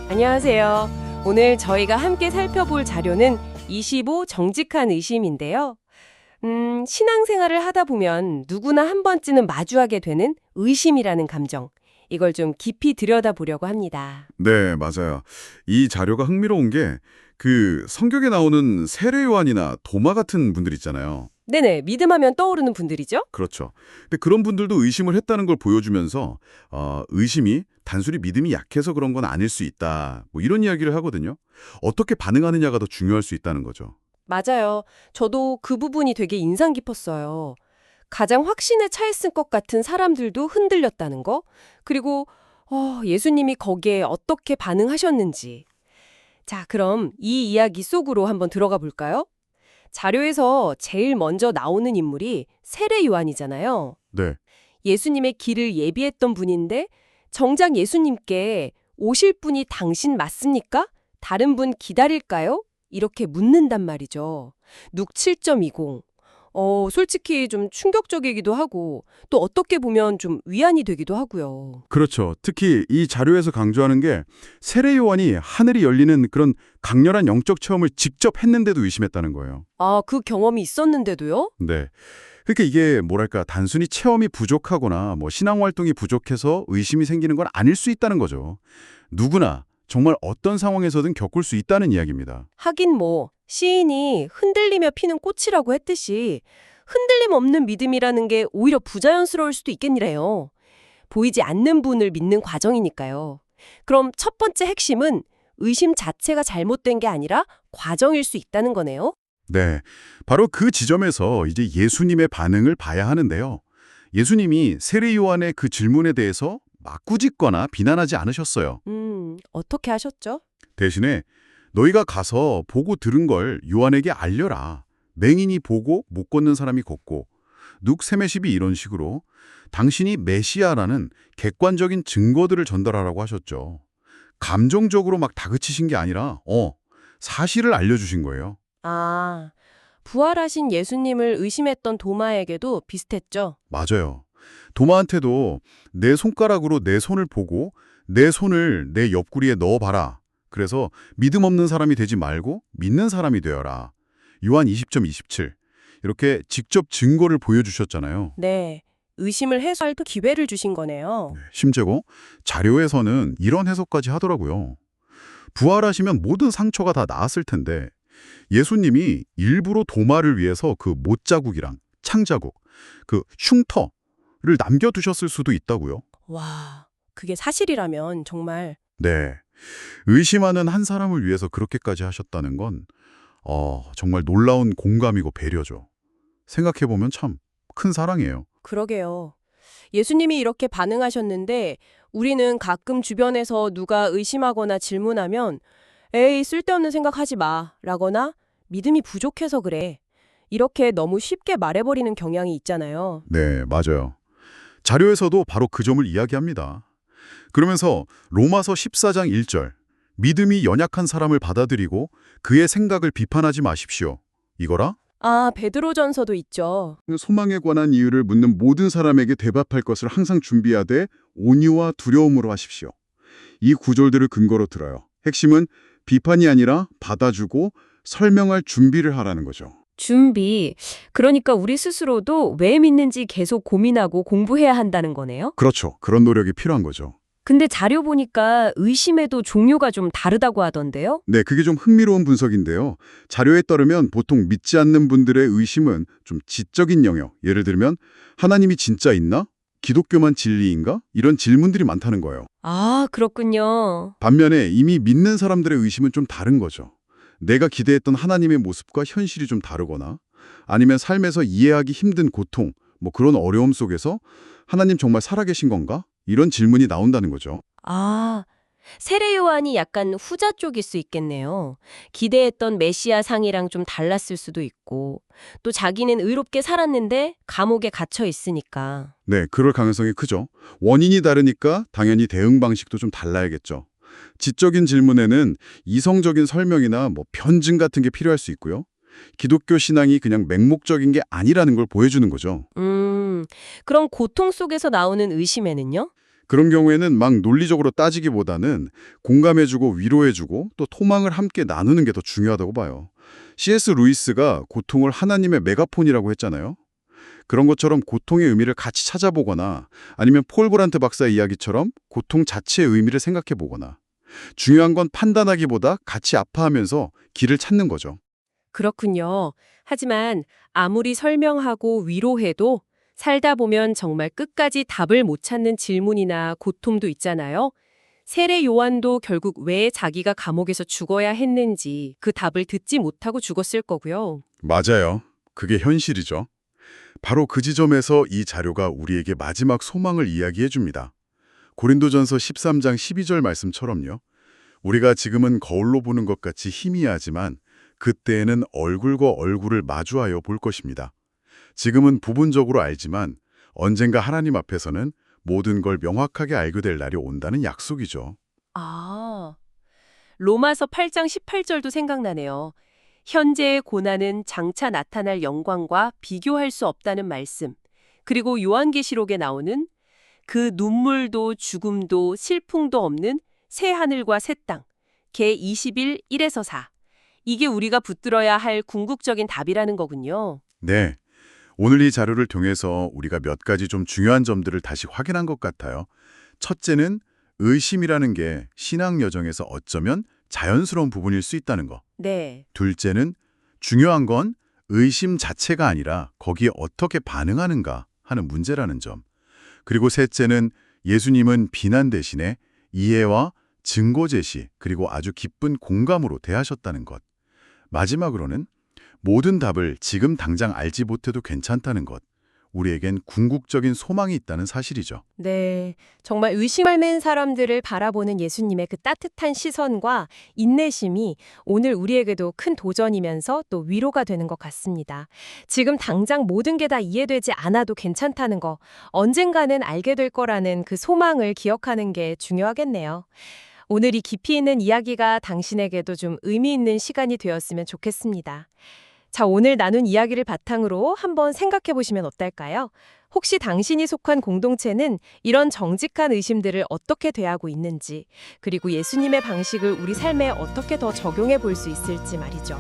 안녕하세요. 오늘 저희가 함께 살펴볼 자료는 25 정직한 의심인데요. 신앙생활을 하다 보면 누구나 한 번쯤은 마주하게 되는 의심이라는 감정. 이걸 좀 깊이 들여다보려고 합니다. 네, 맞아요. 이 자료가 흥미로운 게 성경에 나오는 세례 요한이나 도마 같은 분들 있잖아요. 네네, 믿음하면 떠오르는 분들이죠? 그렇죠. 근데 그런 분들도 의심을 했다는 걸 보여주면서 의심이 단순히 믿음이 약해서 그런 건 아닐 수 있다. 뭐 이런 이야기를 하거든요. 어떻게 반응하느냐가 더 중요할 수 있다는 거죠. 맞아요. 저도 그 부분이 되게 인상 깊었어요. 가장 확신에 차있을 것 같은 사람들도 흔들렸다는 거, 그리고 예수님이 거기에 어떻게 반응하셨는지. 자, 그럼 이 이야기 속으로 한번 들어가 볼까요? 자료에서 제일 먼저 나오는 인물이 세례 요한이잖아요. 네. 예수님의 길을 예비했던 분인데 정작 예수님께 오실 분이 당신 맞습니까? 다른 분 기다릴까요? 이렇게 묻는단 말이죠. 룩 7.20. 솔직히 좀 충격적이기도 하고 또 어떻게 보면 좀 위안이 되기도 하고요. 그렇죠. 특히 이 자료에서 강조하는 게 세례 요한이 하늘이 열리는 그런 강렬한 영적 체험을 직접 했는데도 의심했다는 거예요. 아, 그 경험이 있었는데도요? 네. 그러니까 이게 뭐랄까 단순히 체험이 부족하거나 뭐 신앙 활동이 부족해서 의심이 생기는 건 아닐 수 있다는 거죠. 누구나 정말 어떤 상황에서든 겪을 수 있다는 이야기입니다. 하긴 시인이 흔들리며 피는 꽃이라고 했듯이 흔들림 없는 믿음이라는 게 오히려 부자연스러울 수도 있겠니래요. 보이지 않는 분을 믿는 과정이니까요. 그럼 첫 번째 핵심은 의심 자체가 잘못된 게 아니라 과정일 수 있다는 거네요. 네. 바로 그 지점에서 이제 예수님의 반응을 봐야 하는데요. 예수님이 세례 요한의 그 질문에 대해서 막 꾸짖거나 비난하지 않으셨어요. 어떻게 하셨죠? 대신에 너희가 가서 보고 들은 걸 요한에게 알려라. 맹인이 보고 못 걷는 사람이 걷고 눅 세메십이 이런 식으로 당신이 메시아라는 객관적인 증거들을 전달하라고 하셨죠. 감정적으로 막 다그치신 게 아니라 사실을 알려주신 거예요. 아, 부활하신 예수님을 의심했던 도마에게도 비슷했죠. 맞아요. 도마한테도 내 손가락으로 내 손을 보고 내 손을 내 옆구리에 넣어봐라. 그래서 믿음 없는 사람이 되지 말고 믿는 사람이 되어라. 요한 20.27 이렇게 직접 증거를 보여주셨잖아요. 네, 의심을 해소할 기회를 주신 거네요. 심지어 자료에서는 이런 해석까지 하더라고요. 부활하시면 모든 상처가 다 나았을 텐데 예수님이 일부러 도마를 위해서 그 못자국이랑 창자국, 그 흉터를 남겨두셨을 수도 있다고요. 와, 그게 사실이라면 정말 네. 의심하는 한 사람을 위해서 그렇게까지 하셨다는 건 정말 놀라운 공감이고 배려죠. 생각해보면 참 큰 사랑이에요. 그러게요. 예수님이 이렇게 반응하셨는데 우리는 가끔 주변에서 누가 의심하거나 질문하면 에이, 쓸데없는 생각하지 마 라거나 믿음이 부족해서 그래. 이렇게 너무 쉽게 말해버리는 경향이 있잖아요. 네, 맞아요. 자료에서도 바로 그 점을 이야기합니다. 그러면서 로마서 14장 1절 믿음이 연약한 사람을 받아들이고 그의 생각을 비판하지 마십시오. 이거라? 아, 베드로전서도 있죠. 소망에 관한 이유를 묻는 모든 사람에게 대답할 것을 항상 준비하되 온유와 두려움으로 하십시오. 이 구절들을 근거로 들어요. 핵심은 비판이 아니라 받아주고 설명할 준비를 하라는 거죠. 준비. 그러니까 우리 스스로도 왜 믿는지 계속 고민하고 공부해야 한다는 거네요. 그렇죠. 그런 노력이 필요한 거죠. 근데 자료 보니까 의심에도 종류가 좀 다르다고 하던데요? 네, 그게 좀 흥미로운 분석인데요. 자료에 따르면 보통 믿지 않는 분들의 의심은 좀 지적인 영역, 예를 들면 하나님이 진짜 있나? 기독교만 진리인가? 이런 질문들이 많다는 거예요. 아, 그렇군요. 반면에 이미 믿는 사람들의 의심은 좀 다른 거죠. 내가 기대했던 하나님의 모습과 현실이 좀 다르거나 아니면 삶에서 이해하기 힘든 고통, 뭐 그런 어려움 속에서 하나님 정말 살아계신 건가? 이런 질문이 나온다는 거죠. 아, 세례 요한이 약간 후자 쪽일 수 있겠네요. 기대했던 메시아 상이랑 좀 달랐을 수도 있고, 또 자기는 의롭게 살았는데 감옥에 갇혀 있으니까. 네, 그럴 가능성이 크죠. 원인이 다르니까 당연히 대응 방식도 좀 달라야겠죠. 지적인 질문에는 이성적인 설명이나 뭐 변증 같은 게 필요할 수 있고요. 기독교 신앙이 그냥 맹목적인 게 아니라는 걸 보여주는 거죠. 그럼 고통 속에서 나오는 의심에는요? 그런 경우에는 막 논리적으로 따지기보다는 공감해주고 위로해주고 또 소망을 함께 나누는 게 더 중요하다고 봐요. C.S. 루이스가 고통을 하나님의 메가폰이라고 했잖아요. 그런 것처럼 고통의 의미를 같이 찾아보거나 아니면 폴 브란트 박사의 이야기처럼 고통 자체의 의미를 생각해보거나 중요한 건 판단하기보다 같이 아파하면서 길을 찾는 거죠. 그렇군요. 하지만 아무리 설명하고 위로해도 살다 보면 정말 끝까지 답을 못 찾는 질문이나 고통도 있잖아요. 세례 요한도 결국 왜 자기가 감옥에서 죽어야 했는지 그 답을 듣지 못하고 죽었을 거고요. 맞아요. 그게 현실이죠. 바로 그 지점에서 이 자료가 우리에게 마지막 소망을 이야기해 줍니다. 고린도전서 13장 12절 말씀처럼요. 우리가 지금은 거울로 보는 것 같이 희미하지만 그때에는 얼굴과 얼굴을 마주하여 볼 것입니다. 지금은 부분적으로 알지만 언젠가 하나님 앞에서는 모든 걸 명확하게 알게 될 날이 온다는 약속이죠. 아, 로마서 8장 18절도 생각나네요. 현재의 고난은 장차 나타날 영광과 비교할 수 없다는 말씀. 그리고 요한계시록에 나오는 그 눈물도 죽음도 슬픔도 없는 새 하늘과 새 땅. 개 21, 1에서 4. 이게 우리가 붙들어야 할 궁극적인 답이라는 거군요. 네. 오늘 이 자료를 통해서 우리가 몇 가지 좀 중요한 점들을 다시 확인한 것 같아요. 첫째는 의심이라는 게 신앙 여정에서 어쩌면 자연스러운 부분일 수 있다는 거. 네. 둘째는 중요한 건 의심 자체가 아니라 거기에 어떻게 반응하는가 하는 문제라는 점. 그리고 셋째는 예수님은 비난 대신에 이해와 증거 제시 그리고 아주 기쁜 공감으로 대하셨다는 것. 마지막으로는 모든 답을 지금 당장 알지 못해도 괜찮다는 것. 우리에겐 궁극적인 소망이 있다는 사실이죠. 네, 정말 의심을 맨 사람들을 바라보는 예수님의 그 따뜻한 시선과 인내심이 오늘 우리에게도 큰 도전이면서 또 위로가 되는 것 같습니다. 지금 당장 모든 게 다 이해되지 않아도 괜찮다는 거, 언젠가는 알게 될 거라는 그 소망을 기억하는 게 중요하겠네요. 오늘 이 깊이 있는 이야기가 당신에게도 좀 의미 있는 시간이 되었으면 좋겠습니다. 자, 오늘 나눈 이야기를 바탕으로 한번 생각해 보시면 어떨까요? 혹시 당신이 속한 공동체는 이런 정직한 의심들을 어떻게 대하고 있는지, 그리고 예수님의 방식을 우리 삶에 어떻게 더 적용해 볼 수 있을지 말이죠.